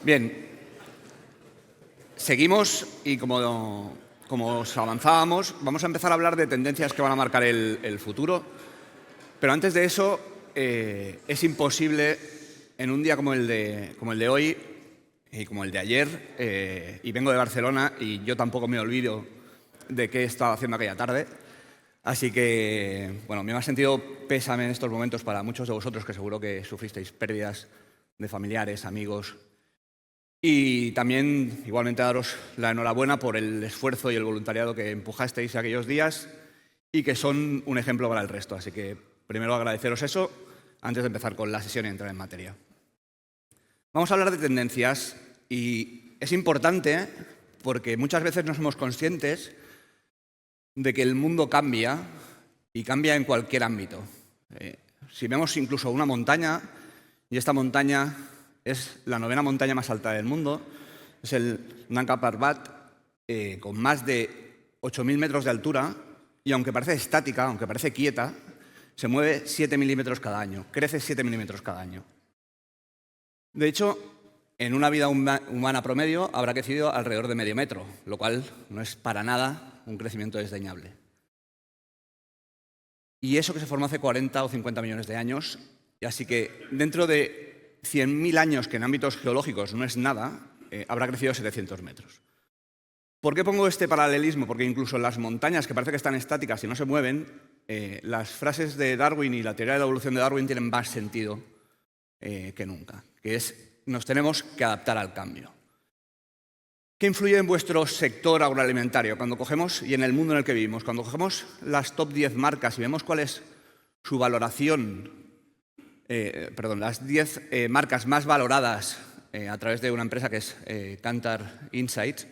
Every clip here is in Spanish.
Bien, seguimos y como os avanzábamos, vamos a empezar a hablar de tendencias que van a marcar el futuro. Pero antes de eso, es imposible en un día como el de hoy y como el de ayer, y vengo de Barcelona y yo tampoco me olvido de qué estaba haciendo aquella tarde. Así que, bueno, me ha sentido pésame en estos momentos para muchos de vosotros que seguro que sufristeis pérdidas de familiares, amigos. Y también, igualmente, daros la enhorabuena por el esfuerzo y el voluntariado que empujasteis aquellos días y que son un ejemplo para el resto. Así que, primero, agradeceros eso antes de empezar con la sesión y entrar en materia. Vamos a hablar de tendencias y es importante porque muchas veces no somos conscientes de que el mundo cambia y cambia en cualquier ámbito. Si vemos incluso una montaña, y esta montaña es la 9ª montaña más alta del mundo, es el Nanga Parbat, con más de 8.000 metros de altura, y aunque parece estática, aunque parece quieta, se mueve 7 milímetros cada año, crece 7 milímetros cada año. De hecho, en una vida humana promedio habrá crecido alrededor de medio metro, lo cual no es para nada un crecimiento desdeñable. Y eso que se formó hace 40 o 50 millones de años, y así que dentro de 100.000 años, que en ámbitos geológicos no es nada, habrá crecido 700 metros. ¿Por qué pongo este paralelismo? Porque incluso en las montañas, que parece que están estáticas y no se mueven, las frases de Darwin y la teoría de la evolución de Darwin tienen más sentido que nunca, que es nos tenemos que adaptar al cambio. ¿Qué influye en vuestro sector agroalimentario cuando cogemos, y en el mundo en el que vivimos? Cuando cogemos las top 10 marcas y vemos cuál es su valoración, las 10 marcas más valoradas a través de una empresa que es Kantar Insights,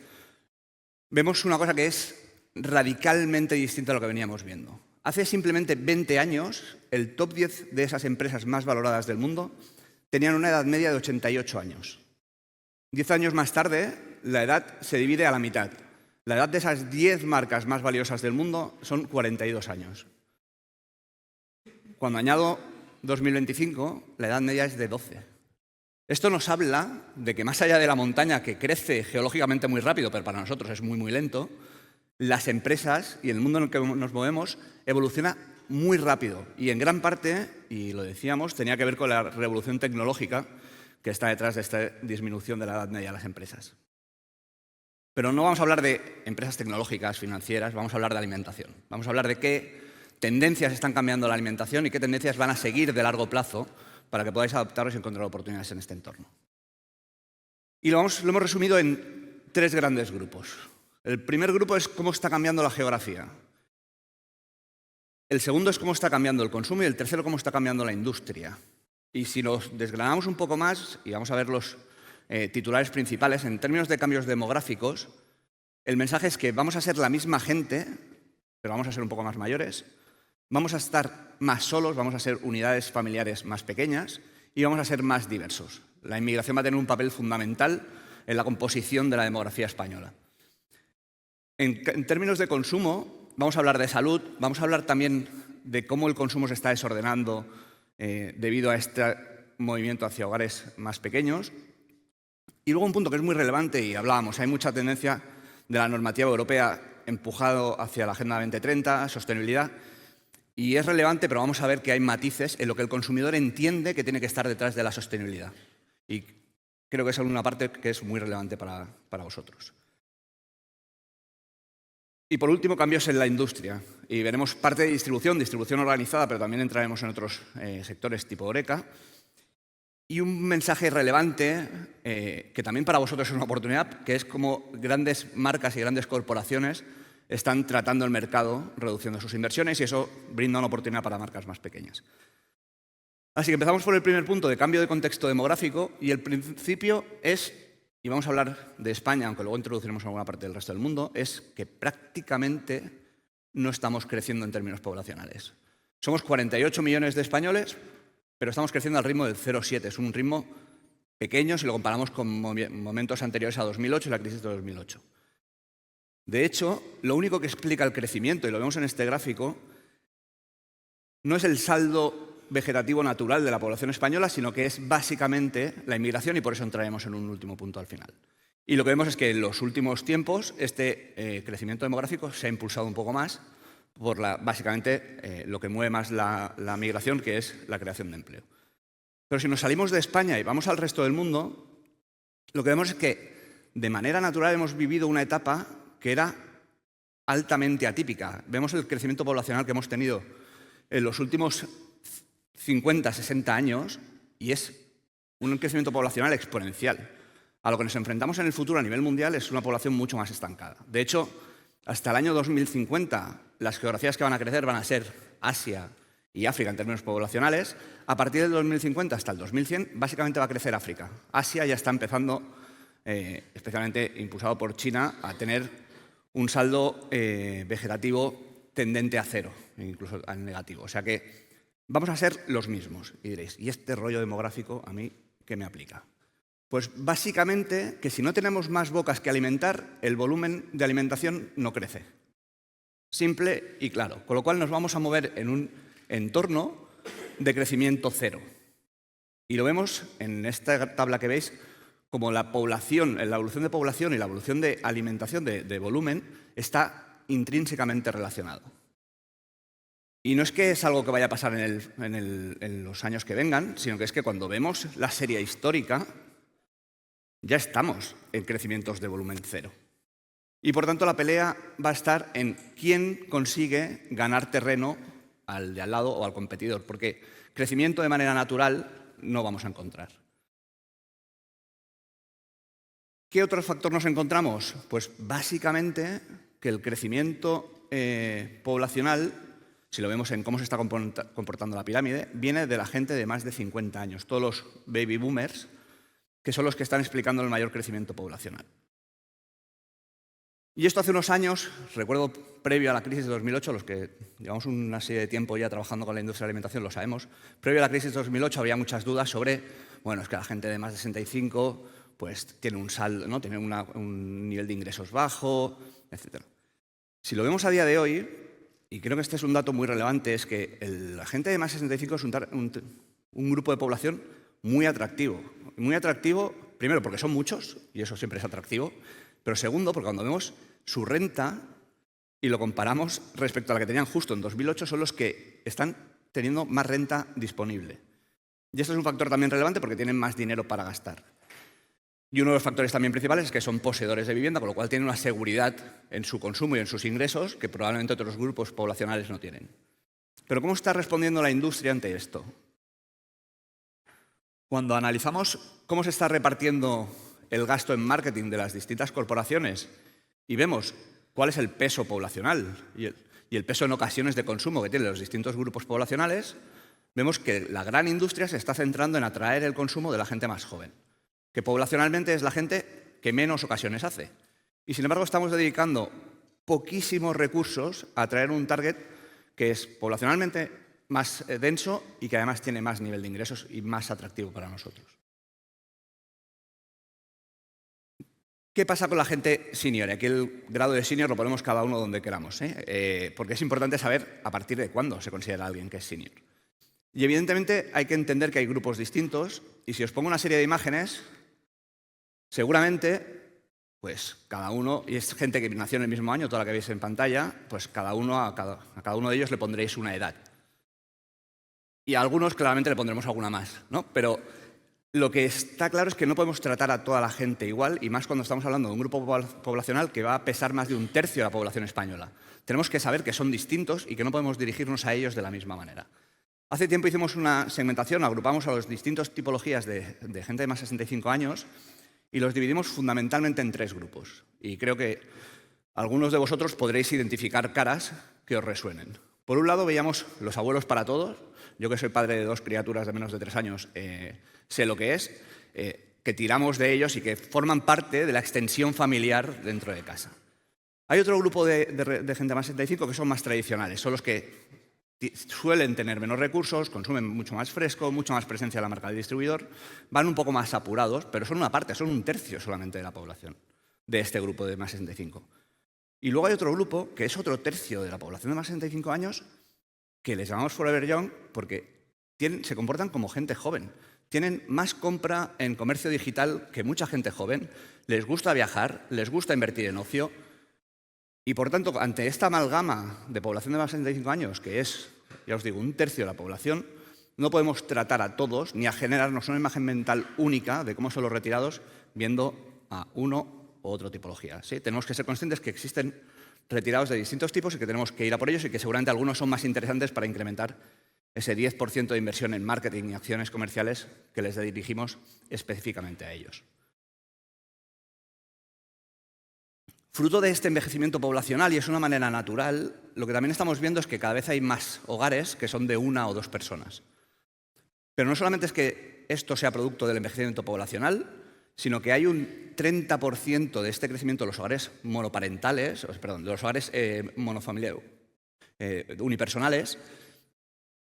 vemos una cosa que es radicalmente distinta a lo que veníamos viendo. Hace simplemente 20 años, el top 10 de esas empresas más valoradas del mundo tenían una edad media de 88 años. 10 años más tarde, la edad se divide a la mitad. La edad de esas 10 marcas más valiosas del mundo son 42 años. Cuando añado 2025, la edad media es de 12. Esto nos habla de que más allá de la montaña, que crece geológicamente muy rápido, pero para nosotros es muy, muy lento, las empresas y el mundo en el que nos movemos evoluciona muy rápido. Y en gran parte, y lo decíamos, tenía que ver con la revolución tecnológica que está detrás de esta disminución de la edad media de las empresas. Pero no vamos a hablar de empresas tecnológicas, financieras, vamos a hablar de alimentación. Vamos a hablar de qué tendencias están cambiando la alimentación y qué tendencias van a seguir de largo plazo para que podáis adaptaros y encontrar oportunidades en este entorno. Y lo hemos resumido en 3 grandes grupos. El primer grupo es cómo está cambiando la geografía. El segundo es cómo está cambiando el consumo y el tercero cómo está cambiando la industria. Y si nos desgranamos un poco más y vamos a ver los titulares principales, en términos de cambios demográficos, el mensaje es que vamos a ser la misma gente, pero vamos a ser un poco más mayores, vamos a estar más solos, vamos a ser unidades familiares más pequeñas y vamos a ser más diversos. La inmigración va a tener un papel fundamental en la composición de la demografía española. En términos de consumo, vamos a hablar de salud, vamos a hablar también de cómo el consumo se está desordenando debido a este movimiento hacia hogares más pequeños. Y luego un punto que es muy relevante, y hablábamos, hay mucha tendencia de la normativa europea empujado hacia la Agenda 2030, sostenibilidad, y es relevante, pero vamos a ver que hay matices en lo que el consumidor entiende que tiene que estar detrás de la sostenibilidad. Y creo que es una parte que es muy relevante para vosotros. Y por último, cambios en la industria. Y veremos parte de distribución organizada, pero también entraremos en otros sectores tipo Horeca. Y un mensaje relevante, que también para vosotros es una oportunidad, que es cómo grandes marcas y grandes corporaciones están tratando el mercado, reduciendo sus inversiones, y eso brinda una oportunidad para marcas más pequeñas. Así que empezamos por el primer punto de cambio de contexto demográfico, y el principio es, y vamos a hablar de España, aunque luego introduciremos alguna parte del resto del mundo, es que prácticamente no estamos creciendo en términos poblacionales. Somos 48 millones de españoles, pero estamos creciendo al ritmo del 0,7. Es un ritmo pequeño si lo comparamos con momentos anteriores a 2008 y la crisis de 2008. De hecho, lo único que explica el crecimiento, y lo vemos en este gráfico, no es el saldo vegetativo natural de la población española, sino que es básicamente la inmigración, y por eso entraremos en un último punto al final. Y lo que vemos es que en los últimos tiempos este crecimiento demográfico se ha impulsado un poco más por básicamente lo que mueve más la migración, que es la creación de empleo. Pero si nos salimos de España y vamos al resto del mundo, lo que vemos es que de manera natural hemos vivido una etapa que era altamente atípica. Vemos el crecimiento poblacional que hemos tenido en los últimos 50, 60 años y es un crecimiento poblacional exponencial. A lo que nos enfrentamos en el futuro a nivel mundial es una población mucho más estancada. De hecho, hasta el año 2050, las geografías que van a crecer van a ser Asia y África en términos poblacionales. A partir del 2050 hasta el 2100, básicamente va a crecer África. Asia ya está empezando, especialmente impulsado por China, a tener un saldo vegetativo tendente a cero, incluso al negativo. O sea que vamos a ser los mismos. Y diréis, ¿y este rollo demográfico a mí qué me aplica? Pues básicamente que si no tenemos más bocas que alimentar, el volumen de alimentación no crece. Simple y claro. Con lo cual nos vamos a mover en un entorno de crecimiento cero. Y lo vemos en esta tabla que veis como la población, la evolución de población y la evolución de alimentación de volumen está intrínsecamente relacionado. Y no es que es algo que vaya a pasar en los años que vengan, sino que es que cuando vemos la serie histórica ya estamos en crecimientos de volumen cero. Y por tanto la pelea va a estar en quién consigue ganar terreno al de al lado o al competidor, porque crecimiento de manera natural no vamos a encontrar. ¿Qué otro factor nos encontramos? Pues básicamente que el crecimiento poblacional, si lo vemos en cómo se está comportando la pirámide, viene de la gente de más de 50 años, todos los baby boomers, que son los que están explicando el mayor crecimiento poblacional. Y esto hace unos años, recuerdo previo a la crisis de 2008, los que llevamos una serie de tiempo ya trabajando con la industria de la alimentación lo sabemos, previo a la crisis de 2008 había muchas dudas sobre, bueno, es que la gente de más de 65 pues tiene un saldo, ¿no? Tiene un nivel de ingresos bajo, etc. Si lo vemos a día de hoy, y creo que este es un dato muy relevante, es que la gente de más de 65 es un grupo de población muy atractivo. Muy atractivo, primero, porque son muchos, y eso siempre es atractivo, pero segundo, porque cuando vemos su renta y lo comparamos respecto a la que tenían justo en 2008, son los que están teniendo más renta disponible. Y esto es un factor también relevante porque tienen más dinero para gastar. Y uno de los factores también principales es que son poseedores de vivienda, con lo cual tienen una seguridad en su consumo y en sus ingresos que probablemente otros grupos poblacionales no tienen. Pero ¿cómo está respondiendo la industria ante esto? Cuando analizamos cómo se está repartiendo el gasto en marketing de las distintas corporaciones y vemos cuál es el peso poblacional y el peso en ocasiones de consumo que tienen los distintos grupos poblacionales, vemos que la gran industria se está centrando en atraer el consumo de la gente más joven, que poblacionalmente es la gente que menos ocasiones hace. Y sin embargo estamos dedicando poquísimos recursos a atraer un target que es poblacionalmente más denso y que además tiene más nivel de ingresos y más atractivo para nosotros. ¿Qué pasa con la gente senior? Aquí el grado de senior lo ponemos cada uno donde queramos, porque es importante saber a partir de cuándo se considera alguien que es senior. Y evidentemente hay que entender que hay grupos distintos y si os pongo una serie de imágenes, seguramente pues cada uno, y es gente que nació en el mismo año, toda la que veis en pantalla, pues a cada uno de ellos le pondréis una edad. Y a algunos claramente le pondremos alguna más, ¿no? Pero lo que está claro es que no podemos tratar a toda la gente igual, y más cuando estamos hablando de un grupo poblacional que va a pesar más de un tercio de la población española. Tenemos que saber que son distintos y que no podemos dirigirnos a ellos de la misma manera. Hace tiempo hicimos una segmentación, agrupamos a las distintas tipologías de gente de más de 65 años y los dividimos fundamentalmente en 3 grupos. Y creo que algunos de vosotros podréis identificar caras que os resuenen. Por un lado veíamos los abuelos para todos. Yo que soy padre de 2 criaturas de menos de 3 años, sé lo que es, que tiramos de ellos y que forman parte de la extensión familiar dentro de casa. Hay otro grupo de gente más de 65 que son más tradicionales, son los que suelen tener menos recursos, consumen mucho más fresco, mucha más presencia de la marca del distribuidor, van un poco más apurados, pero son una parte, son un tercio solamente de la población de este grupo de más de 65. Y luego hay otro grupo, que es otro tercio de la población de más de 65 años, que les llamamos Forever Young porque se comportan como gente joven. Tienen más compra en comercio digital que mucha gente joven, les gusta viajar, les gusta invertir en ocio y, por tanto, ante esta amalgama de población de más de 65 años, que es, ya os digo, un tercio de la población, no podemos tratar a todos ni a generarnos una imagen mental única de cómo son los retirados viendo a uno u otra tipología, ¿sí? Tenemos que ser conscientes que existen retirados de distintos tipos y que tenemos que ir a por ellos y que seguramente algunos son más interesantes para incrementar ese 10% de inversión en marketing y acciones comerciales que les dirigimos específicamente a ellos. Fruto de este envejecimiento poblacional, y es una manera natural, lo que también estamos viendo es que cada vez hay más hogares que son de 1 o 2 personas. Pero no solamente es que esto sea producto del envejecimiento poblacional, sino que hay un 30% de este crecimiento de los hogares monoparentales, perdón, de los hogares monofamiliares, unipersonales,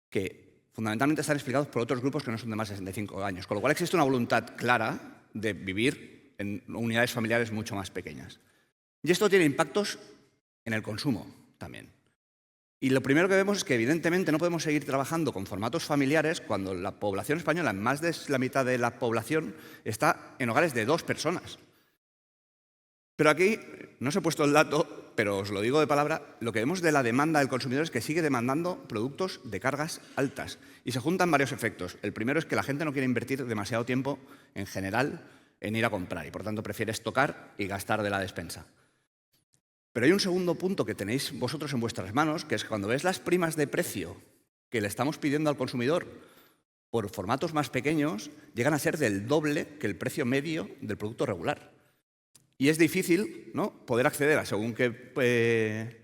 que fundamentalmente están explicados por otros grupos que no son de más de 65 años, con lo cual existe una voluntad clara de vivir en unidades familiares mucho más pequeñas. Y esto tiene impactos en el consumo también. Y lo primero que vemos es que, evidentemente, no podemos seguir trabajando con formatos familiares cuando la población española, más de la mitad de la población, está en hogares de 2 personas. Pero aquí, no os he puesto el dato, pero os lo digo de palabra, lo que vemos de la demanda del consumidor es que sigue demandando productos de cargas altas. Y se juntan varios efectos. El primero es que la gente no quiere invertir demasiado tiempo, en general, en ir a comprar y, por tanto, prefiere estocar y gastar de la despensa. Pero hay un segundo punto que tenéis vosotros en vuestras manos, que es que cuando ves las primas de precio que le estamos pidiendo al consumidor por formatos más pequeños, llegan a ser del doble que el precio medio del producto regular. Y es difícil, ¿no?, poder acceder a según qué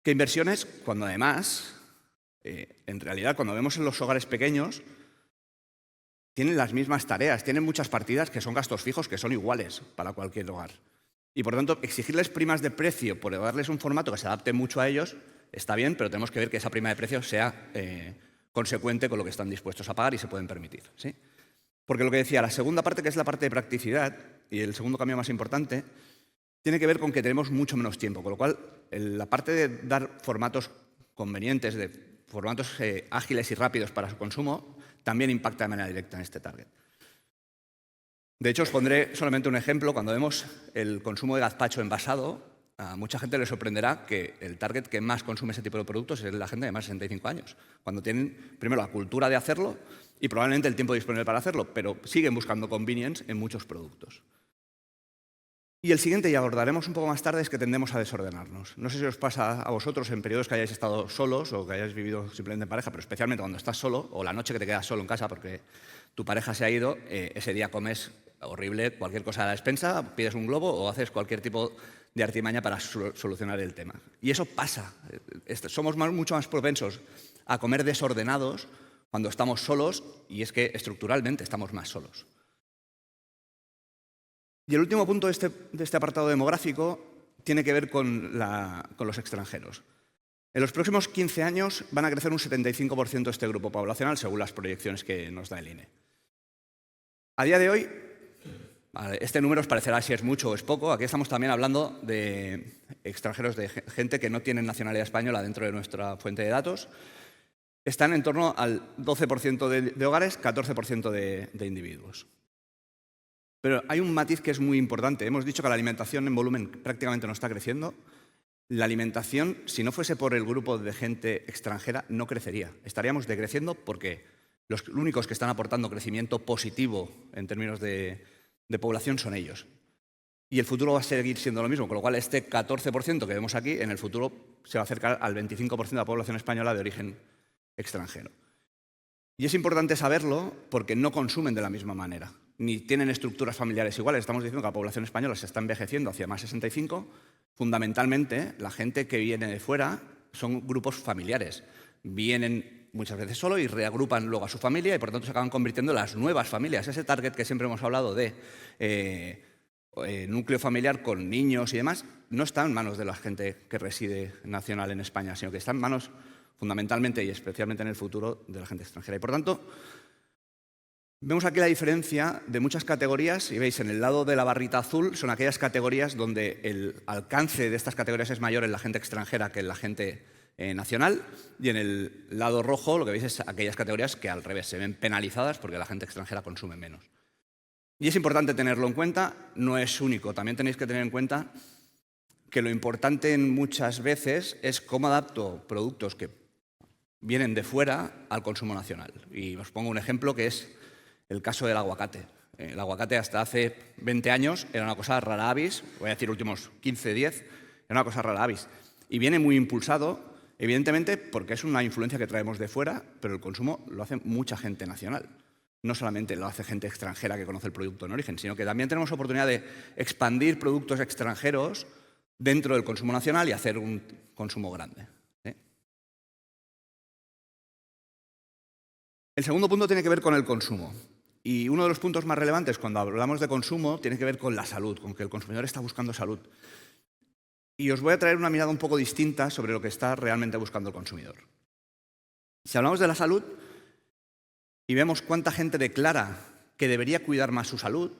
inversiones, cuando además, en realidad, cuando vemos en los hogares pequeños, tienen las mismas tareas, tienen muchas partidas que son gastos fijos que son iguales para cualquier hogar. Y, por tanto, exigirles primas de precio por darles un formato que se adapte mucho a ellos está bien, pero tenemos que ver que esa prima de precio sea consecuente con lo que están dispuestos a pagar y se pueden permitir, ¿sí? Porque lo que decía, la segunda parte, que es la parte de practicidad, y el segundo cambio más importante, tiene que ver con que tenemos mucho menos tiempo, con lo cual la parte de dar formatos convenientes, de formatos ágiles y rápidos para su consumo, también impacta de manera directa en este target. De hecho, os pondré solamente un ejemplo. Cuando vemos el consumo de gazpacho envasado, a mucha gente le sorprenderá que el target que más consume ese tipo de productos es la gente de más de 65 años, cuando tienen, primero, la cultura de hacerlo y probablemente el tiempo disponible para hacerlo, pero siguen buscando convenience en muchos productos. Y el siguiente, y abordaremos un poco más tarde, es que tendemos a desordenarnos. No sé si os pasa a vosotros en periodos que hayáis estado solos o que hayáis vivido simplemente en pareja, pero especialmente cuando estás solo o la noche que te quedas solo en casa porque tu pareja se ha ido, ese día comes horrible, cualquier cosa a la despensa, pides un globo o haces cualquier tipo de artimaña para solucionar el tema. Y eso pasa. Somos mucho más propensos a comer desordenados cuando estamos solos, y es que estructuralmente estamos más solos. Y el último punto de este apartado demográfico tiene que ver con los extranjeros. En los próximos 15 años van a crecer un 75% este grupo poblacional, según las proyecciones que nos da el INE. A día de hoy, este número os parecerá si es mucho o es poco. Aquí estamos también hablando de extranjeros, de gente que no tiene nacionalidad española dentro de nuestra fuente de datos. Están en torno al 12% de hogares, 14% de individuos. Pero hay un matiz que es muy importante. Hemos dicho que la alimentación en volumen prácticamente no está creciendo. La alimentación, si no fuese por el grupo de gente extranjera, no crecería. Estaríamos decreciendo porque los únicos que están aportando crecimiento positivo en términos de población son ellos. Y el futuro va a seguir siendo lo mismo, con lo cual este 14% que vemos aquí, en el futuro se va a acercar al 25% de la población española de origen extranjero. Y es importante saberlo porque no consumen de la misma manera, ni tienen estructuras familiares iguales. Estamos diciendo que la población española se está envejeciendo hacia más 65. Fundamentalmente, la gente que viene de fuera son grupos familiares. Vienen muchas veces solo y reagrupan luego a su familia y, por tanto, se acaban convirtiendo en las nuevas familias. Ese target que siempre hemos hablado de núcleo familiar con niños y demás, no está en manos de la gente que reside nacional en España, sino que está en manos fundamentalmente y especialmente en el futuro de la gente extranjera. Y, por tanto, vemos aquí la diferencia de muchas categorías y veis en el lado de la barrita azul son aquellas categorías donde el alcance de estas categorías es mayor en la gente extranjera que en la gente nacional, y en el lado rojo lo que veis es aquellas categorías que al revés se ven penalizadas porque la gente extranjera consume menos. Y es importante tenerlo en cuenta, no es único, también tenéis que tener en cuenta que lo importante muchas veces es cómo adapto productos que vienen de fuera al consumo nacional. Y os pongo un ejemplo que es el caso del aguacate. El aguacate hasta hace 20 años era una cosa rara avis, voy a decir últimos 15, 10, era una cosa rara avis. Y viene muy impulsado, evidentemente, porque es una influencia que traemos de fuera, pero el consumo lo hace mucha gente nacional. No solamente lo hace gente extranjera que conoce el producto en origen, sino que también tenemos oportunidad de expandir productos extranjeros dentro del consumo nacional y hacer un consumo grande. El segundo punto tiene que ver con el consumo. Y uno de los puntos más relevantes cuando hablamos de consumo tiene que ver con la salud, con que el consumidor está buscando salud. Y os voy a traer una mirada un poco distinta sobre lo que está realmente buscando el consumidor. Si hablamos de la salud y vemos cuánta gente declara que debería cuidar más su salud,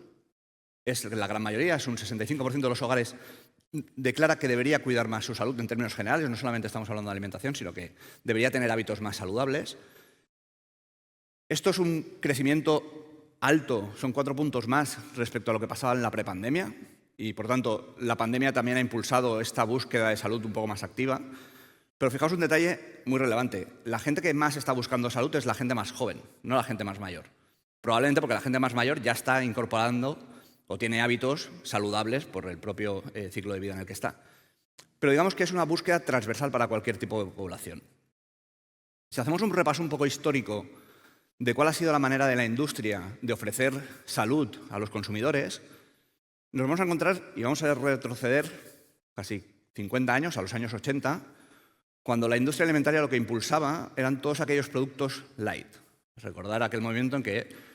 es la gran mayoría, es un 65% de los hogares declara que debería cuidar más su salud en términos generales, no solamente estamos hablando de alimentación, sino que debería tener hábitos más saludables. Esto es un crecimiento alto, son 4 puntos más respecto a lo que pasaba en la prepandemia y, por tanto, la pandemia también ha impulsado esta búsqueda de salud un poco más activa. Pero fijaos un detalle muy relevante. La gente que más está buscando salud es la gente más joven, no la gente más mayor. Probablemente porque la gente más mayor ya está incorporando o tiene hábitos saludables por el propio ciclo de vida en el que está. Pero digamos que es una búsqueda transversal para cualquier tipo de población. Si hacemos un repaso un poco histórico de cuál ha sido la manera de la industria de ofrecer salud a los consumidores, nos vamos a encontrar y vamos a retroceder casi 50 años, a los años 80, cuando la industria alimentaria lo que impulsaba eran todos aquellos productos light. Recordar aquel movimiento en que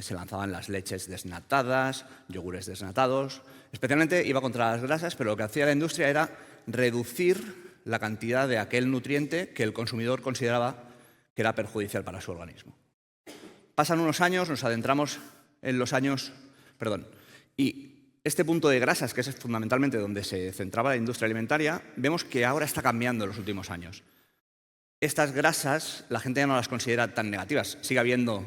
se lanzaban las leches desnatadas, yogures desnatados. Especialmente iba contra las grasas, pero lo que hacía la industria era reducir la cantidad de aquel nutriente que el consumidor consideraba que era perjudicial para su organismo. Pasan unos años, nos adentramos en los años... y este punto de grasas, que es fundamentalmente donde se centraba la industria alimentaria, vemos que ahora está cambiando en los últimos años. Estas grasas la gente ya no las considera tan negativas. Sigue habiendo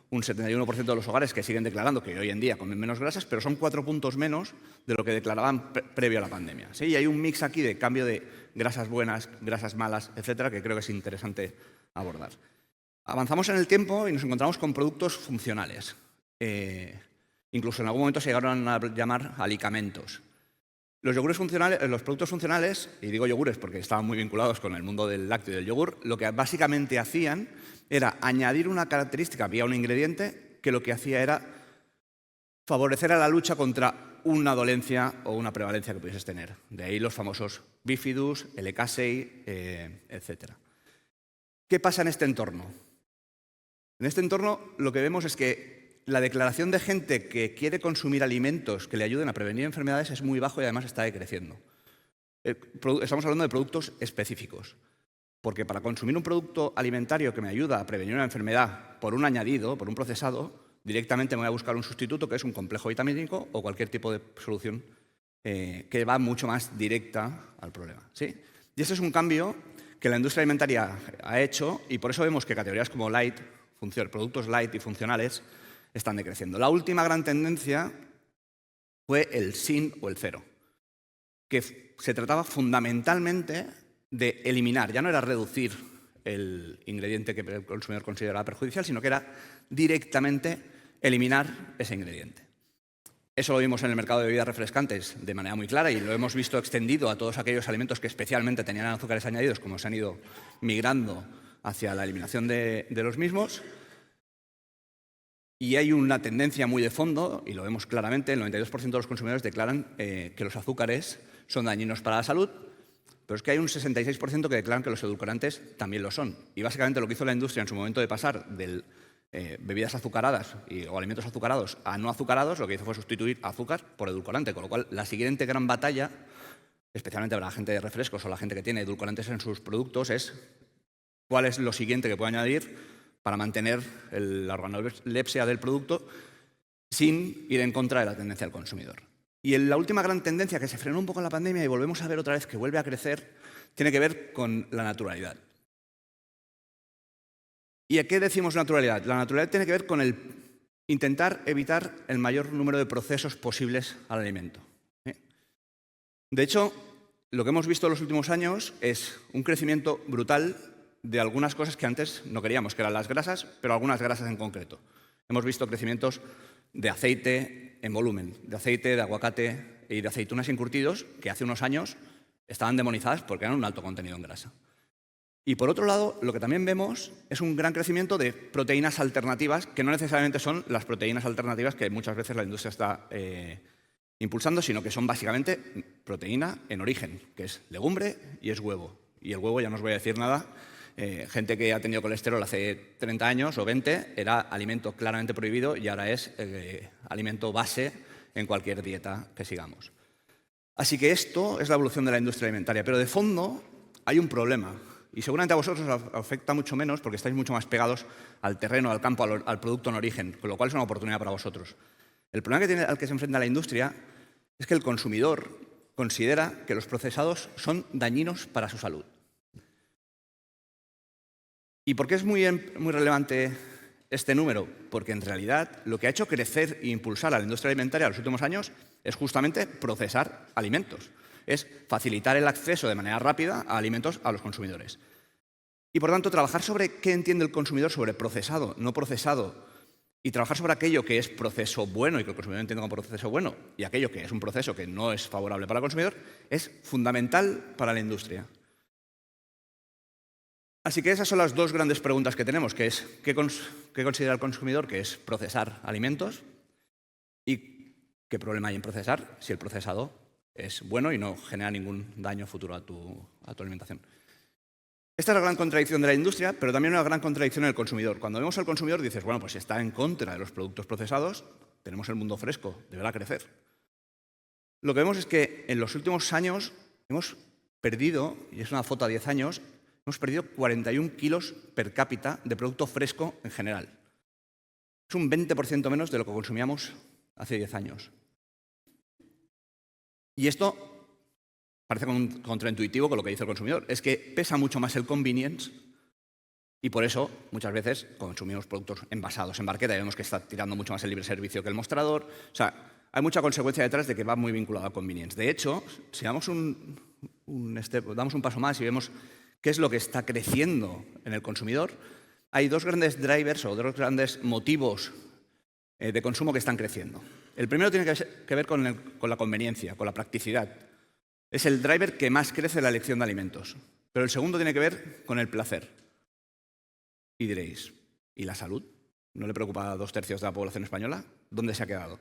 un 71% de los hogares que siguen declarando que hoy en día comen menos grasas, pero son 4 puntos menos de lo que declaraban previo a la pandemia. ¿Sí? Y hay un mix aquí de cambio de grasas buenas, grasas malas, etcétera, que creo que es interesante abordar. Avanzamos en el tiempo y nos encontramos con productos funcionales. Incluso en algún momento se llegaron a llamar alicamentos. Los yogures funcionales, los productos funcionales, y digo yogures porque estaban muy vinculados con el mundo del lácteo y del yogur, lo que básicamente hacían era añadir una característica vía un ingrediente que lo que hacía era favorecer a la lucha contra una dolencia o una prevalencia que pudieses tener. De ahí los famosos bifidus, L-casei, etc. ¿Qué pasa en este entorno? En este entorno lo que vemos es que la declaración de gente que quiere consumir alimentos que le ayuden a prevenir enfermedades es muy bajo y además está decreciendo. Estamos hablando de productos específicos, porque para consumir un producto alimentario que me ayuda a prevenir una enfermedad por un añadido, por un procesado, directamente me voy a buscar un sustituto que es un complejo vitamínico o cualquier tipo de solución que va mucho más directa al problema. ¿Sí? Y este es un cambio que la industria alimentaria ha hecho y por eso vemos que categorías como light, productos light y funcionales están decreciendo. La última gran tendencia fue el sin o el cero, que se trataba fundamentalmente de eliminar, ya no era reducir el ingrediente que el consumidor consideraba perjudicial, sino que era directamente eliminar ese ingrediente. Eso lo vimos en el mercado de bebidas refrescantes de manera muy clara y lo hemos visto extendido a todos aquellos alimentos que especialmente tenían azúcares añadidos, como se han ido migrando hacia la eliminación de los mismos. Y hay una tendencia muy de fondo, y lo vemos claramente, el 92% de los consumidores declaran que los azúcares son dañinos para la salud, pero es que hay un 66% que declaran que los edulcorantes también lo son. Y básicamente lo que hizo la industria en su momento de pasar de bebidas azucaradas o alimentos azucarados a no azucarados, lo que hizo fue sustituir azúcar por edulcorante, con lo cual la siguiente gran batalla, especialmente para la gente de refrescos o la gente que tiene edulcorantes en sus productos, es cuál es lo siguiente que puedo añadir para mantener la organolepsia del producto sin ir en contra de la tendencia del consumidor. Y la última gran tendencia que se frenó un poco en la pandemia y volvemos a ver otra vez que vuelve a crecer tiene que ver con la naturalidad. ¿Y a qué decimos naturalidad? La naturalidad tiene que ver con el intentar evitar el mayor número de procesos posibles al alimento. De hecho, lo que hemos visto en los últimos años es un crecimiento brutal de algunas cosas que antes no queríamos, que eran las grasas, pero algunas grasas en concreto. Hemos visto crecimientos de aceite en volumen, de aceite, de aguacate y de aceitunas encurtidos, que hace unos años estaban demonizadas porque eran un alto contenido en grasa. Y por otro lado, lo que también vemos es un gran crecimiento de proteínas alternativas, que no necesariamente son las proteínas alternativas que muchas veces la industria está impulsando, sino que son básicamente proteína en origen, que es legumbre y es huevo. Y el huevo, ya no os voy a decir nada, gente que ha tenido colesterol hace 30 años o 20 era alimento claramente prohibido y ahora es alimento base en cualquier dieta que sigamos. Así que esto es la evolución de la industria alimentaria, pero de fondo hay un problema. Y seguramente a vosotros os afecta mucho menos porque estáis mucho más pegados al terreno, al campo, al producto en origen, con lo cual es una oportunidad para vosotros. El problema al que se enfrenta la industria es que el consumidor considera que los procesados son dañinos para su salud. ¿Y por qué es muy relevante este número? Porque en realidad lo que ha hecho crecer e impulsar a la industria alimentaria en los últimos años es justamente procesar alimentos. Es facilitar el acceso de manera rápida a alimentos a los consumidores. Y, por tanto, trabajar sobre qué entiende el consumidor sobre procesado, no procesado, y trabajar sobre aquello que es proceso bueno y que el consumidor entiende como proceso bueno, y aquello que es un proceso que no es favorable para el consumidor, es fundamental para la industria. Así que esas son las dos grandes preguntas que tenemos, que es qué considera el consumidor que es procesar alimentos y qué problema hay en procesar si el procesado es bueno y no genera ningún daño futuro a tu alimentación. Esta es la gran contradicción de la industria, pero también una gran contradicción en el consumidor. Cuando vemos al consumidor dices, bueno, pues si está en contra de los productos procesados, tenemos el mundo fresco, deberá crecer. Lo que vemos es que en los últimos años hemos perdido, y es una foto a 10 años, hemos perdido 41 kilos per cápita de producto fresco en general. Es un 20% menos de lo que consumíamos hace 10 años. Y esto parece contraintuitivo con lo que dice el consumidor. Es que pesa mucho más el convenience y por eso muchas veces consumimos productos envasados en barqueta y vemos que está tirando mucho más el libre servicio que el mostrador. O sea, hay mucha consecuencia detrás de que va muy vinculado al convenience. De hecho, si damos damos un paso más y vemos qué es lo que está creciendo en el consumidor, hay dos grandes drivers o dos grandes motivos de consumo que están creciendo. El primero tiene que ver con la conveniencia, con la practicidad. Es el driver que más crece en la elección de alimentos. Pero el segundo tiene que ver con el placer. Y diréis, ¿y la salud? ¿No le preocupa a 2/3 de la población española? ¿Dónde se ha quedado?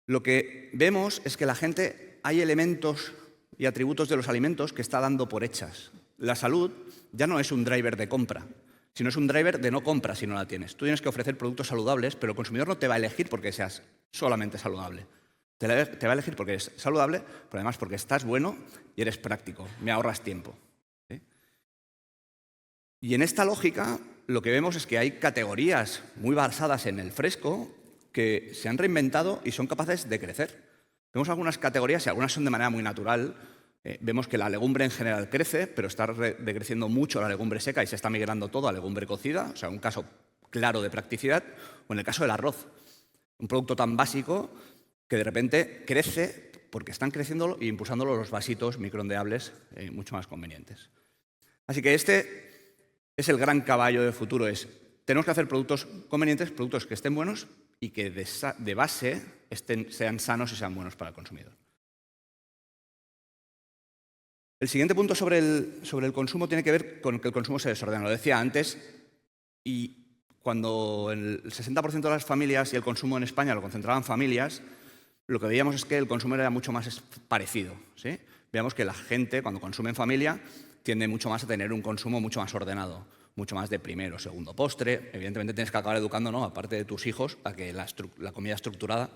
Lo que vemos es que la gente, hay elementos y atributos de los alimentos que está dando por hechas. La salud ya no es un driver de compra, sino es un driver de no compra si no la tienes. Tú tienes que ofrecer productos saludables, pero el consumidor no te va a elegir porque seas solamente saludable. Te va a elegir porque es saludable, pero además porque estás bueno y eres práctico, me ahorras tiempo. ¿Sí? Y en esta lógica lo que vemos es que hay categorías muy basadas en el fresco que se han reinventado y son capaces de crecer. Vemos algunas categorías y algunas son de manera muy natural. Vemos que la legumbre en general crece, pero está decreciendo mucho la legumbre seca y se está migrando todo a legumbre cocida, o sea, un caso claro de practicidad, o en el caso del arroz, un producto tan básico que de repente crece porque están creciendo e impulsándolo los vasitos microondeables mucho más convenientes. Así que este es el gran caballo del futuro, tenemos que hacer productos convenientes, productos que estén buenos y que de base sean sanos y sean buenos para el consumidor. El siguiente punto sobre el consumo tiene que ver con que el consumo se desordena. Lo decía antes, y cuando el 60% de las familias y el consumo en España lo concentraban familias, lo que veíamos es que el consumo era mucho más parecido. ¿Sí? Veíamos que la gente, cuando consume en familia, tiende mucho más a tener un consumo mucho más ordenado, mucho más de primero, segundo postre. Evidentemente tienes que acabar educando, ¿no?, aparte de tus hijos, a que la comida estructurada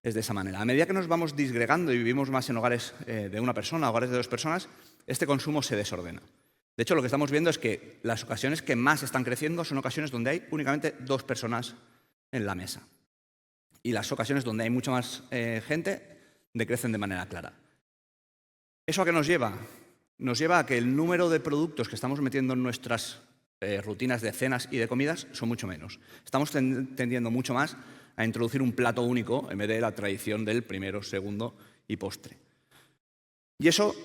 es de esa manera. A medida que nos vamos disgregando y vivimos más en hogares de una persona, hogares de 2 personas, este consumo se desordena. De hecho, lo que estamos viendo es que las ocasiones que más están creciendo son ocasiones donde hay únicamente 2 personas en la mesa. Y las ocasiones donde hay mucha más gente decrecen de manera clara. ¿Eso a qué nos lleva? nos lleva a que el número de productos que estamos metiendo en nuestras rutinas de cenas y de comidas son mucho menos. Estamos tendiendo mucho más a introducir un plato único en vez de la tradición del primero, segundo y postre. Y eso,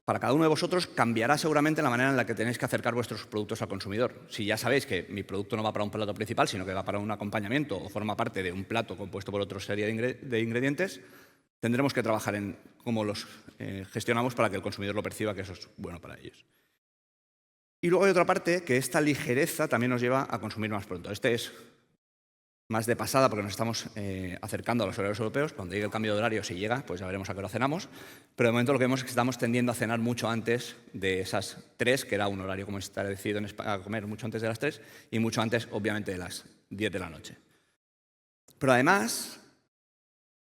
para cada uno de vosotros, cambiará seguramente la manera en la que tenéis que acercar vuestros productos al consumidor. Si ya sabéis que mi producto no va para un plato principal, sino que va para un acompañamiento o forma parte de un plato compuesto por otra serie de ingredientes, tendremos que trabajar en cómo los gestionamos para que el consumidor lo perciba que eso es bueno para ellos. Y luego hay otra parte que esta ligereza también nos lleva a consumir más pronto. Este es más de pasada porque nos estamos acercando a los horarios europeos. Cuando llegue el cambio de horario, si llega, pues ya veremos a qué hora cenamos. Pero de momento lo que vemos es que estamos tendiendo a cenar mucho antes de esas 3, que era un horario como está decidido en España, a comer mucho antes de las 3 y mucho antes, obviamente, de las 10 de la noche. Pero además,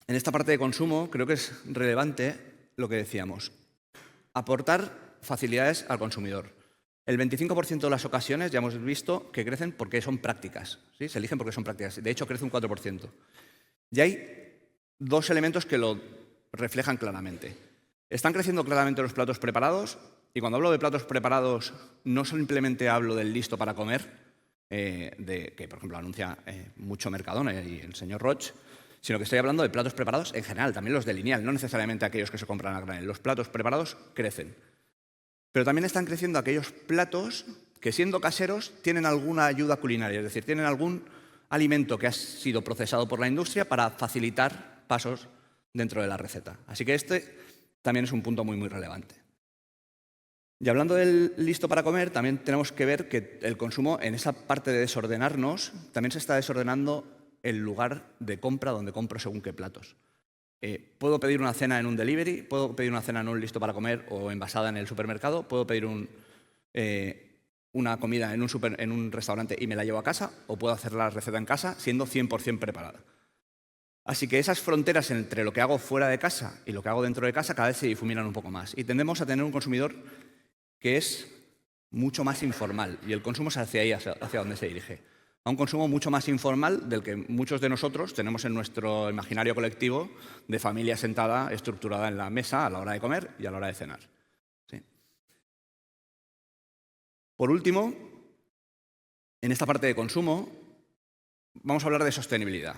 en esta parte de consumo creo que es relevante lo que decíamos, aportar facilidades al consumidor. El 25% de las ocasiones ya hemos visto que crecen porque son prácticas, ¿sí? Se eligen porque son prácticas. De hecho, crece un 4%. Y hay 2 elementos que lo reflejan claramente. Están creciendo claramente los platos preparados, y cuando hablo de platos preparados no simplemente hablo del listo para comer, que por ejemplo anuncia mucho Mercadona y el señor Roche, sino que estoy hablando de platos preparados en general, también los de lineal, no necesariamente aquellos que se compran a granel. Los platos preparados crecen. Pero también están creciendo aquellos platos que, siendo caseros, tienen alguna ayuda culinaria, es decir, tienen algún alimento que ha sido procesado por la industria para facilitar pasos dentro de la receta. Así que este también es un punto muy, muy relevante. Y hablando del listo para comer, también tenemos que ver que el consumo, en esa parte de desordenarnos, también se está desordenando el lugar de compra donde compro según qué platos. Puedo pedir una cena en un delivery, puedo pedir una cena en un listo para comer o envasada en el supermercado, puedo pedir una comida en un restaurante y me la llevo a casa, o puedo hacer la receta en casa siendo 100% preparada. Así que esas fronteras entre lo que hago fuera de casa y lo que hago dentro de casa cada vez se difuminan un poco más. Y tendemos a tener un consumidor que es mucho más informal, y el consumo es hacia ahí, hacia donde se dirige. A un consumo mucho más informal del que muchos de nosotros tenemos en nuestro imaginario colectivo de familia sentada, estructurada en la mesa a la hora de comer y a la hora de cenar. ¿Sí? Por último, en esta parte de consumo, vamos a hablar de sostenibilidad.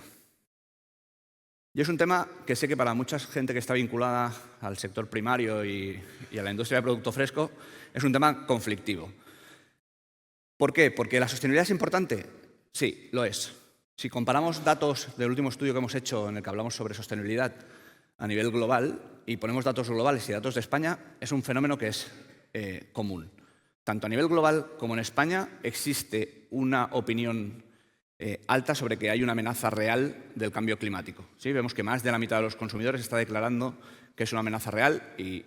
Y es un tema que sé que para mucha gente que está vinculada al sector primario y a la industria de producto fresco es un tema conflictivo. ¿Por qué? ¿Porque la sostenibilidad es importante? Sí, lo es. Si comparamos datos del último estudio que hemos hecho en el que hablamos sobre sostenibilidad a nivel global y ponemos datos globales y datos de España, es un fenómeno que es común. Tanto a nivel global como en España existe una opinión alta sobre que hay una amenaza real del cambio climático. ¿Sí? Vemos que más de la mitad de los consumidores está declarando que es una amenaza real y,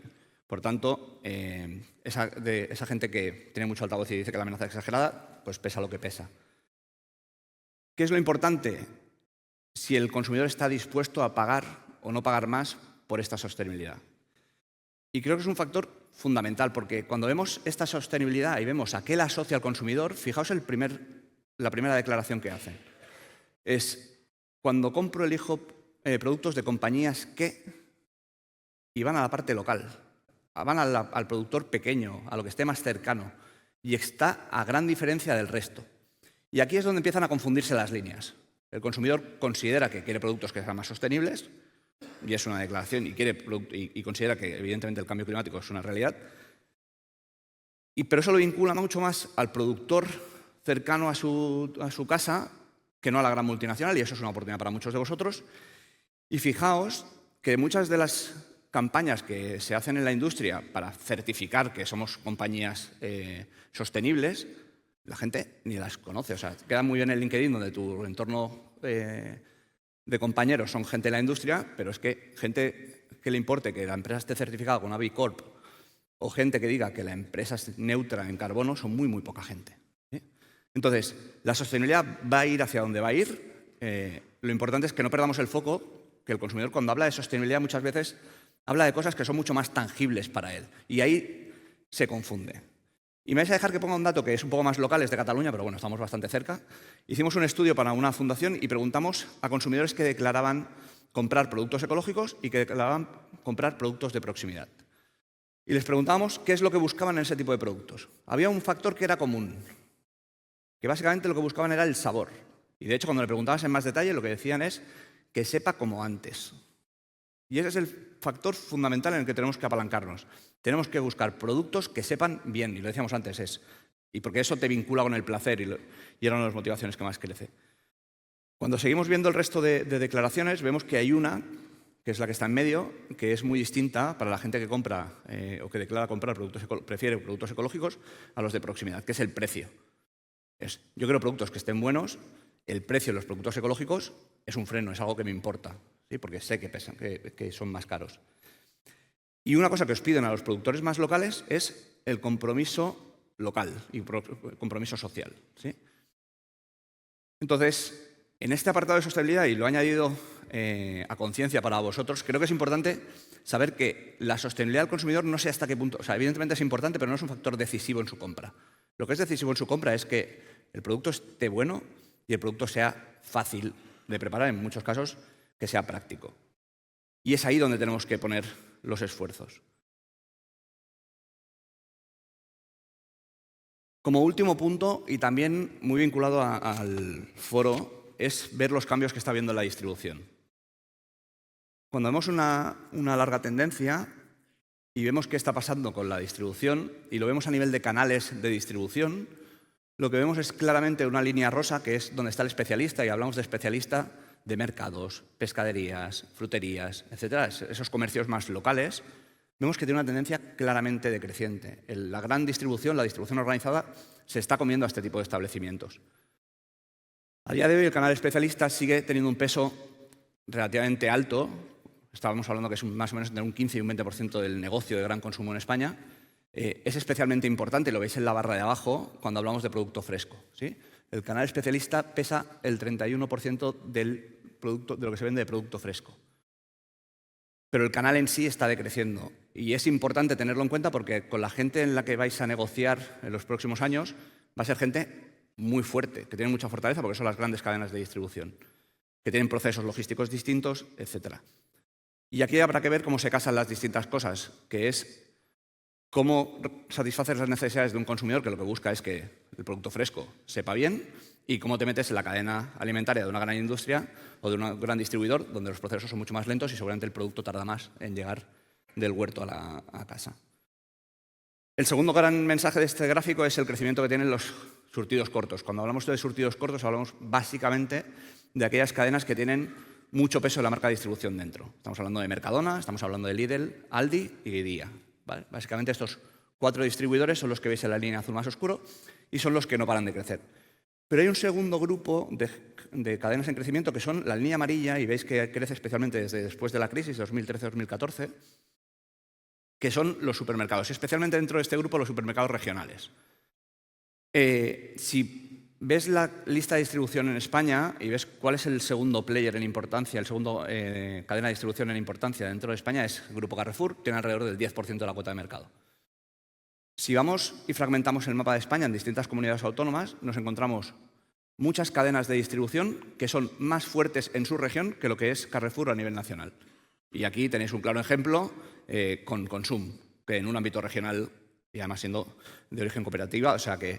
por tanto, esa gente que tiene mucho altavoz y dice que la amenaza es exagerada, pues pesa lo que pesa. ¿Qué es lo importante? Si el consumidor está dispuesto a pagar o no pagar más por esta sostenibilidad. Y creo que es un factor fundamental, porque cuando vemos esta sostenibilidad y vemos a qué la asocia al consumidor, fijaos la primera declaración que hacen. Es cuando compro elijo productos de compañías que, y van a la parte local, van al productor pequeño, a lo que esté más cercano, y está a gran diferencia del resto. Y aquí es donde empiezan a confundirse las líneas. El consumidor considera que quiere productos que sean más sostenibles, y es una declaración, y considera que evidentemente el cambio climático es una realidad, pero eso lo vincula mucho más al productor cercano a su casa que no a la gran multinacional, y eso es una oportunidad para muchos de vosotros. Y fijaos que muchas de las campañas que se hacen en la industria para certificar que somos compañías sostenibles, la gente ni las conoce. O sea, queda muy bien en LinkedIn, donde tu entorno de compañeros son gente de la industria, pero es que gente que le importe que la empresa esté certificada con una B Corp o gente que diga que la empresa es neutra en carbono son muy, muy poca gente. ¿Sí? Entonces, la sostenibilidad va a ir hacia donde va a ir. Lo importante es que no perdamos el foco, que el consumidor, cuando habla de sostenibilidad, muchas veces habla de cosas que son mucho más tangibles para él. Y ahí se confunde. Y me vais a dejar que ponga un dato que es un poco más local, es de Cataluña, pero bueno, estamos bastante cerca. Hicimos un estudio para una fundación y preguntamos a consumidores que declaraban comprar productos ecológicos y que declaraban comprar productos de proximidad. Y les preguntábamos qué es lo que buscaban en ese tipo de productos. Había un factor que era común, que básicamente lo que buscaban era el sabor. Y de hecho, cuando le preguntabas en más detalle, lo que decían es que sepa como antes. Y ese es el factor fundamental en el que tenemos que apalancarnos. Tenemos que buscar productos que sepan bien, y lo decíamos antes, y porque eso te vincula con el placer, y era una de las motivaciones que más crece. Cuando seguimos viendo el resto de declaraciones, vemos que hay una, que es la que está en medio, que es muy distinta para la gente que compra o que declara comprar prefiere productos ecológicos a los de proximidad, que es el precio. Yo quiero productos que estén buenos, el precio de los productos ecológicos es un freno, es algo que me importa, ¿sí? Porque sé que pesan, que son más caros. Y una cosa que os piden a los productores más locales es el compromiso local y compromiso social, ¿sí? Entonces, en este apartado de sostenibilidad, y lo he añadido a conciencia para vosotros, creo que es importante saber que la sostenibilidad del consumidor no sé hasta qué punto, o sea, evidentemente es importante, pero no es un factor decisivo en su compra. Lo que es decisivo en su compra es que el producto esté bueno y el producto sea fácil de preparar, en muchos casos, que sea práctico. Y es ahí donde tenemos que poner los esfuerzos. Como último punto, y también muy vinculado al foro, es ver los cambios que está habiendo en la distribución. Cuando vemos una larga tendencia y vemos qué está pasando con la distribución, y lo vemos a nivel de canales de distribución, lo que vemos es claramente una línea rosa, que es donde está el especialista, y hablamos de especialista de mercados, pescaderías, fruterías, etcétera, esos comercios más locales. Vemos que tiene una tendencia claramente decreciente. La gran distribución, la distribución organizada, se está comiendo a este tipo de establecimientos. A día de hoy, el canal especialista sigue teniendo un peso relativamente alto. Estábamos hablando que es más o menos entre un 15 y un 20% del negocio de gran consumo en España. Es especialmente importante, lo veis en la barra de abajo, cuando hablamos de producto fresco, ¿sí? El canal especialista pesa el 31% de lo que se vende de producto fresco. Pero el canal en sí está decreciendo. Y es importante tenerlo en cuenta porque con la gente en la que vais a negociar en los próximos años va a ser gente muy fuerte, que tiene mucha fortaleza porque son las grandes cadenas de distribución, que tienen procesos logísticos distintos, etc. Y aquí habrá que ver cómo se casan las distintas cosas, que es cómo satisfacer las necesidades de un consumidor que lo que busca es que el producto fresco sepa bien, y cómo te metes en la cadena alimentaria de una gran industria o de un gran distribuidor donde los procesos son mucho más lentos y seguramente el producto tarda más en llegar del huerto a casa. El segundo gran mensaje de este gráfico es el crecimiento que tienen los surtidos cortos. Cuando hablamos de surtidos cortos hablamos básicamente de aquellas cadenas que tienen mucho peso de la marca de distribución dentro. Estamos hablando de Mercadona, estamos hablando de Lidl, Aldi y Día. ¿Vale? Básicamente estos 4 distribuidores son los que veis en la línea azul más oscuro y son los que no paran de crecer. Pero hay un segundo grupo de cadenas en crecimiento que son la línea amarilla, y veis que crece especialmente desde después de la crisis, 2013-2014, que son los supermercados, especialmente dentro de este grupo los supermercados regionales. Si ves la lista de distribución en España y ves cuál es el segundo player en importancia, el segundo cadena de distribución en importancia dentro de España, es el Grupo Carrefour, tiene alrededor del 10% de la cuota de mercado. Si vamos y fragmentamos el mapa de España en distintas comunidades autónomas, nos encontramos muchas cadenas de distribución que son más fuertes en su región que lo que es Carrefour a nivel nacional. Y aquí tenéis un claro ejemplo con Consum, que en un ámbito regional, y además siendo de origen cooperativa, o sea que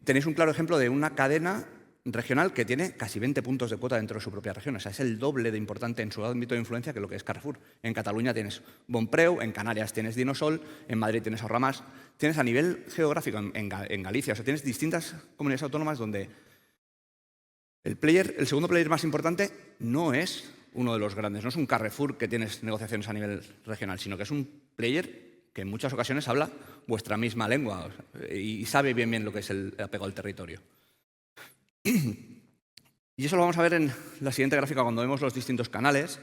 tenéis un claro ejemplo de una cadena regional que tiene casi 20 puntos de cuota dentro de su propia región. O sea, es el doble de importante en su ámbito de influencia que lo que es Carrefour. En Cataluña tienes Bonpreu, en Canarias tienes Dinosol, en Madrid tienes Ahorramás. Tienes a nivel geográfico en Galicia, o sea, tienes distintas comunidades autónomas donde el segundo player más importante no es uno de los grandes, no es un Carrefour que tienes negociaciones a nivel regional, sino que es un player que en muchas ocasiones habla vuestra misma lengua, o sea, y sabe bien lo que es el apego al territorio. Y eso lo vamos a ver en la siguiente gráfica cuando vemos los distintos canales.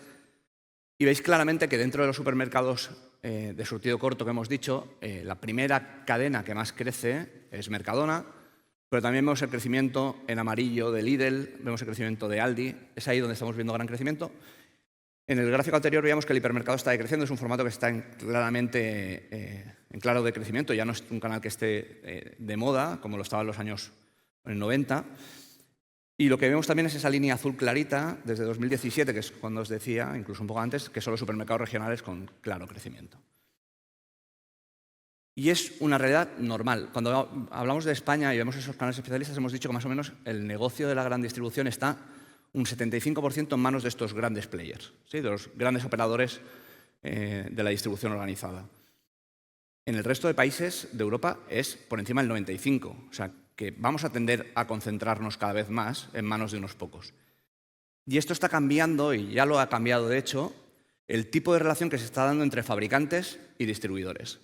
Y veis claramente que dentro de los supermercados de surtido corto que hemos dicho, la primera cadena que más crece es Mercadona, pero también vemos el crecimiento en amarillo de Lidl, vemos el crecimiento de Aldi, es ahí donde estamos viendo gran crecimiento. En el gráfico anterior veíamos que el hipermercado está decreciendo, es un formato que está claramente en claro decrecimiento, ya no es un canal que esté de moda, como lo estaba en los años 90. Y lo que vemos también es esa línea azul clarita desde 2017, que es cuando os decía, incluso un poco antes, que son los supermercados regionales con claro crecimiento. Y es una realidad normal. Cuando hablamos de España y vemos esos canales especialistas, hemos dicho que más o menos el negocio de la gran distribución está un 75% en manos de estos grandes players, ¿sí? De los grandes operadores de la distribución organizada. En el resto de países de Europa es por encima del 95%. O sea, que vamos a tender a concentrarnos cada vez más en manos de unos pocos. Y esto está cambiando, y ya lo ha cambiado de hecho, el tipo de relación que se está dando entre fabricantes y distribuidores.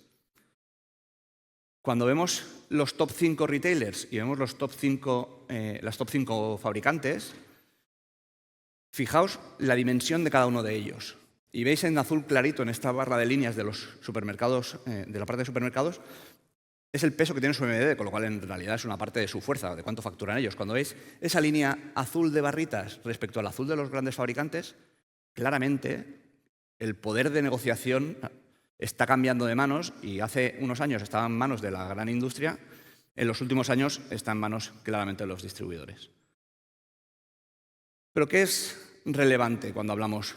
Cuando vemos los top 5 retailers y vemos las top 5 fabricantes, fijaos la dimensión de cada uno de ellos. Y veis en azul clarito en esta barra de líneas de los supermercados, de la parte de supermercados, es el peso que tiene su MDD, con lo cual en realidad es una parte de su fuerza, de cuánto facturan ellos. Cuando veis esa línea azul de barritas respecto al azul de los grandes fabricantes, claramente el poder de negociación está cambiando de manos y hace unos años estaba en manos de la gran industria, en los últimos años está en manos claramente de los distribuidores. ¿Pero qué es relevante cuando hablamos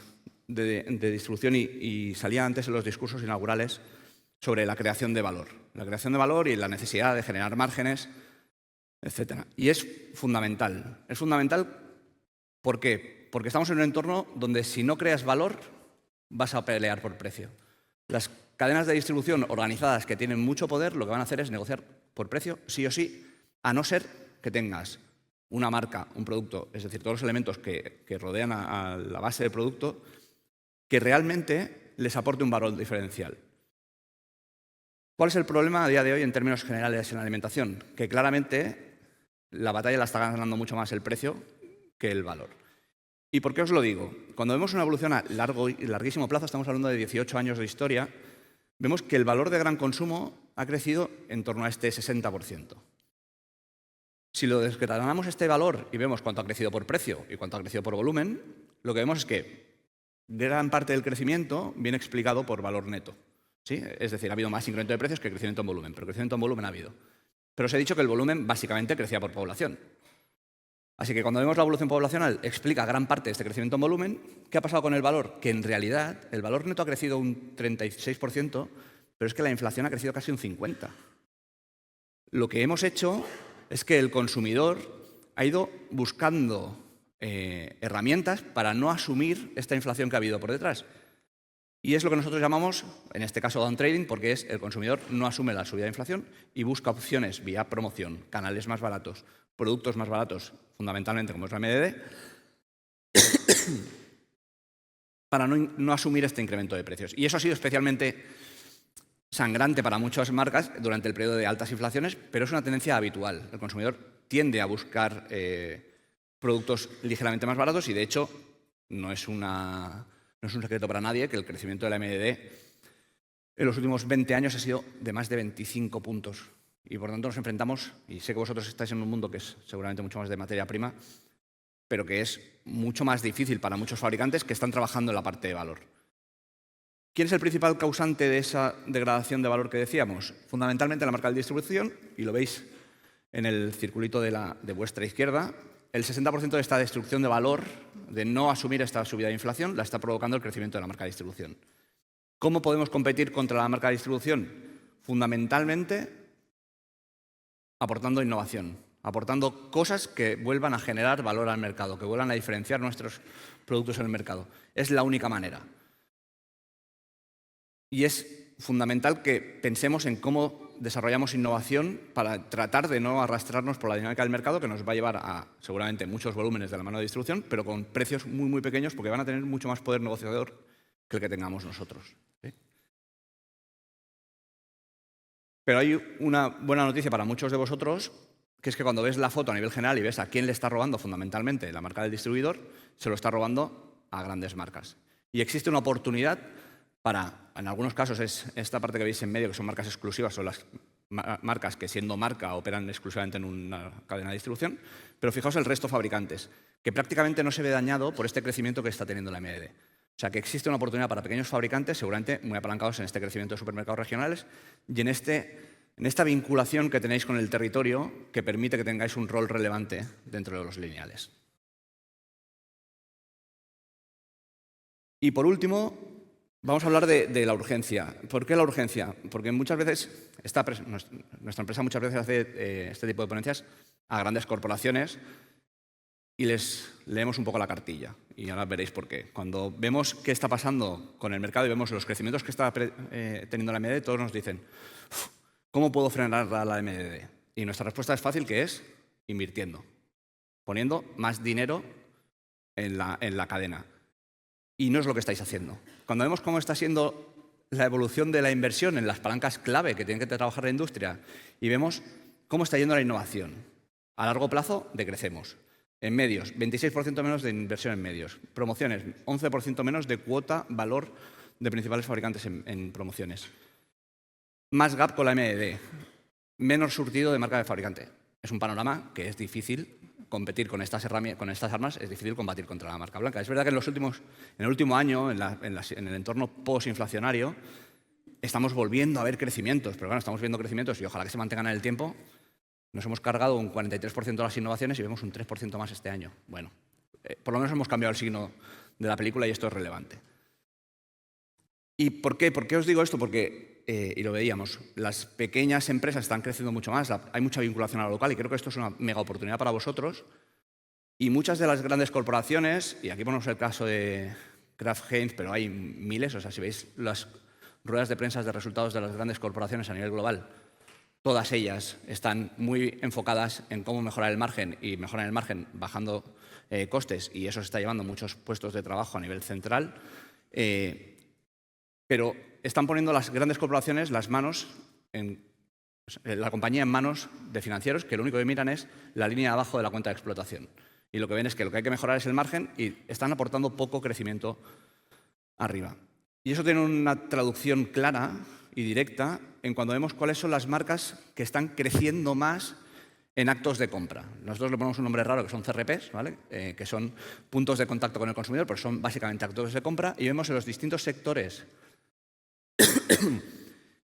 de distribución? Y salía antes en los discursos inaugurales sobre la creación de valor. La creación de valor y la necesidad de generar márgenes, etc. Y es fundamental. Es fundamental, ¿por qué? Porque estamos en un entorno donde si no creas valor, vas a pelear por precio. Las cadenas de distribución organizadas que tienen mucho poder lo que van a hacer es negociar por precio, sí o sí, a no ser que tengas una marca, un producto, es decir, todos los elementos que rodean a la base del producto, que realmente les aporte un valor diferencial. ¿Cuál es el problema a día de hoy en términos generales en la alimentación? Que claramente la batalla la está ganando mucho más el precio que el valor. ¿Y por qué os lo digo? Cuando vemos una evolución a larguísimo plazo, estamos hablando de 18 años de historia, vemos que el valor de gran consumo ha crecido en torno a este 60%. Si lo desgranamos este valor y vemos cuánto ha crecido por precio y cuánto ha crecido por volumen, lo que vemos es que gran parte del crecimiento viene explicado por valor neto, ¿sí? Es decir, ha habido más incremento de precios que crecimiento en volumen, pero crecimiento en volumen ha habido. Pero os he dicho que el volumen básicamente crecía por población. Así que cuando vemos la evolución poblacional, explica gran parte de este crecimiento en volumen. ¿Qué ha pasado con el valor? Que en realidad el valor neto ha crecido un 36%, pero es que la inflación ha crecido casi un 50%. Lo que hemos hecho es que el consumidor ha ido buscando herramientas para no asumir esta inflación que ha habido por detrás. Y es lo que nosotros llamamos, en este caso, downtrading, porque es el consumidor no asume la subida de inflación y busca opciones vía promoción, canales más baratos, productos más baratos, fundamentalmente como es la MDD, para no asumir este incremento de precios. Y eso ha sido especialmente sangrante para muchas marcas durante el periodo de altas inflaciones, pero es una tendencia habitual. El consumidor tiende a buscar productos ligeramente más baratos y, de hecho, no es un secreto para nadie que el crecimiento de la MDD en los últimos 20 años ha sido de más de 25 puntos. Y, por tanto, nos enfrentamos, y sé que vosotros estáis en un mundo que es seguramente mucho más de materia prima, pero que es mucho más difícil para muchos fabricantes que están trabajando en la parte de valor. ¿Quién es el principal causante de esa degradación de valor que decíamos? Fundamentalmente la marca de distribución, y lo veis en el circulito de vuestra izquierda. El 60% de esta destrucción de valor, de no asumir esta subida de inflación, la está provocando el crecimiento de la marca de distribución. ¿Cómo podemos competir contra la marca de distribución? Fundamentalmente aportando innovación, aportando cosas que vuelvan a generar valor al mercado, que vuelvan a diferenciar nuestros productos en el mercado. Es la única manera. Y es fundamental que pensemos en cómo desarrollamos innovación para tratar de no arrastrarnos por la dinámica del mercado, que nos va a llevar a seguramente muchos volúmenes de la mano de distribución, pero con precios muy, muy pequeños, porque van a tener mucho más poder negociador que el que tengamos nosotros, ¿sí? Pero hay una buena noticia para muchos de vosotros, que es que cuando ves la foto a nivel general y ves a quién le está robando fundamentalmente la marca del distribuidor, se lo está robando a grandes marcas. Y existe una oportunidad para, en algunos casos es esta parte que veis en medio, que son marcas exclusivas, son las marcas que siendo marca operan exclusivamente en una cadena de distribución, pero fijaos el resto fabricantes, que prácticamente no se ve dañado por este crecimiento que está teniendo la MDD. O sea que existe una oportunidad para pequeños fabricantes, seguramente muy apalancados en este crecimiento de supermercados regionales y en esta vinculación que tenéis con el territorio que permite que tengáis un rol relevante dentro de los lineales. Y por último, Vamos a hablar de la urgencia. ¿Por qué la urgencia? Porque muchas veces, nuestra empresa muchas veces hace este tipo de ponencias a grandes corporaciones y les leemos un poco la cartilla. Y ahora veréis por qué. Cuando vemos qué está pasando con el mercado y vemos los crecimientos que está teniendo la MDD, todos nos dicen, ¿cómo puedo frenar la MDD? Y nuestra respuesta es fácil, que es invirtiendo, poniendo más dinero en la cadena. Y no es lo que estáis haciendo. Cuando vemos cómo está siendo la evolución de la inversión en las palancas clave que tiene que trabajar la industria y vemos cómo está yendo la innovación, a largo plazo decrecemos. En medios, 26% menos de inversión en medios. Promociones, 11% menos de cuota valor de principales fabricantes en promociones. Más gap con la MDD. Menos surtido de marca de fabricante. Es un panorama que es difícil competir con estas armas, es difícil combatir contra la marca blanca. Es verdad que en el último año, en el entorno postinflacionario, estamos volviendo a ver crecimientos, pero bueno, estamos viendo crecimientos y ojalá que se mantengan en el tiempo. Nos hemos cargado un 43% de las innovaciones y vemos un 3% más este año. Bueno, por lo menos hemos cambiado el signo de la película y esto es relevante. ¿Y por qué? ¿Por qué os digo esto? Porque, y lo veíamos, las pequeñas empresas están creciendo mucho más, hay mucha vinculación a lo local y creo que esto es una mega oportunidad para vosotros. Y muchas de las grandes corporaciones, y aquí ponemos el caso de Kraft Heinz, pero hay miles, o sea, si veis las ruedas de prensa de resultados de las grandes corporaciones a nivel global, todas ellas están muy enfocadas en cómo mejorar el margen y mejoran el margen bajando costes, y eso se está llevando muchos puestos de trabajo a nivel central. Pero están poniendo las grandes corporaciones la compañía en manos de financieros que lo único que miran es la línea de abajo de la cuenta de explotación. Y lo que ven es que lo que hay que mejorar es el margen y están aportando poco crecimiento arriba. Y eso tiene una traducción clara y directa en cuando vemos cuáles son las marcas que están creciendo más en actos de compra. Nosotros le ponemos un nombre raro que son CRPs, ¿vale? Que son puntos de contacto con el consumidor, pero son básicamente actos de compra, y vemos en los distintos sectores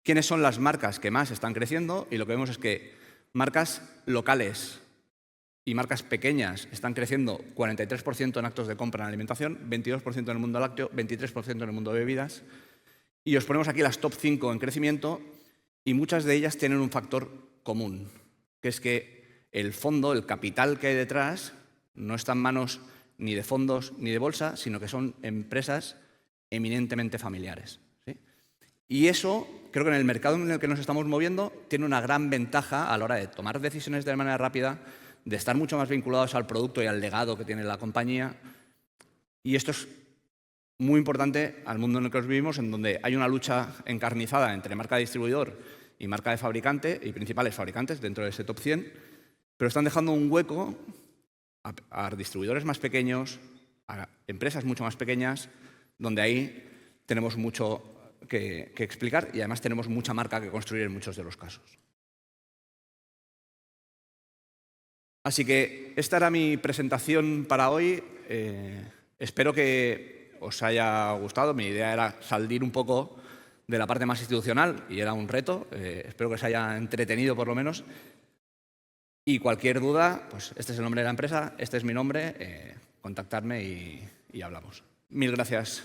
quiénes son las marcas que más están creciendo, y lo que vemos es que marcas locales y marcas pequeñas están creciendo 43% en actos de compra en alimentación, 22% en el mundo lácteo, 23% en el mundo de bebidas. Y os ponemos aquí las top 5 en crecimiento y muchas de ellas tienen un factor común, que es que el fondo, el capital que hay detrás, no está en manos ni de fondos ni de bolsa, sino que son empresas eminentemente familiares. Y eso, creo que en el mercado en el que nos estamos moviendo, tiene una gran ventaja a la hora de tomar decisiones de manera rápida, de estar mucho más vinculados al producto y al legado que tiene la compañía. Y esto es muy importante al mundo en el que vivimos, en donde hay una lucha encarnizada entre marca de distribuidor y marca de fabricante y principales fabricantes dentro de ese top 100, pero están dejando un hueco a distribuidores más pequeños, a empresas mucho más pequeñas, donde ahí tenemos mucho que explicar y además tenemos mucha marca que construir en muchos de los casos. Así que esta era mi presentación para hoy. Espero que os haya gustado. Mi idea era salir un poco de la parte más institucional y era un reto. Espero que os haya entretenido por lo menos. Y cualquier duda, pues este es el nombre de la empresa, este es mi nombre, contactarme y hablamos. Mil gracias.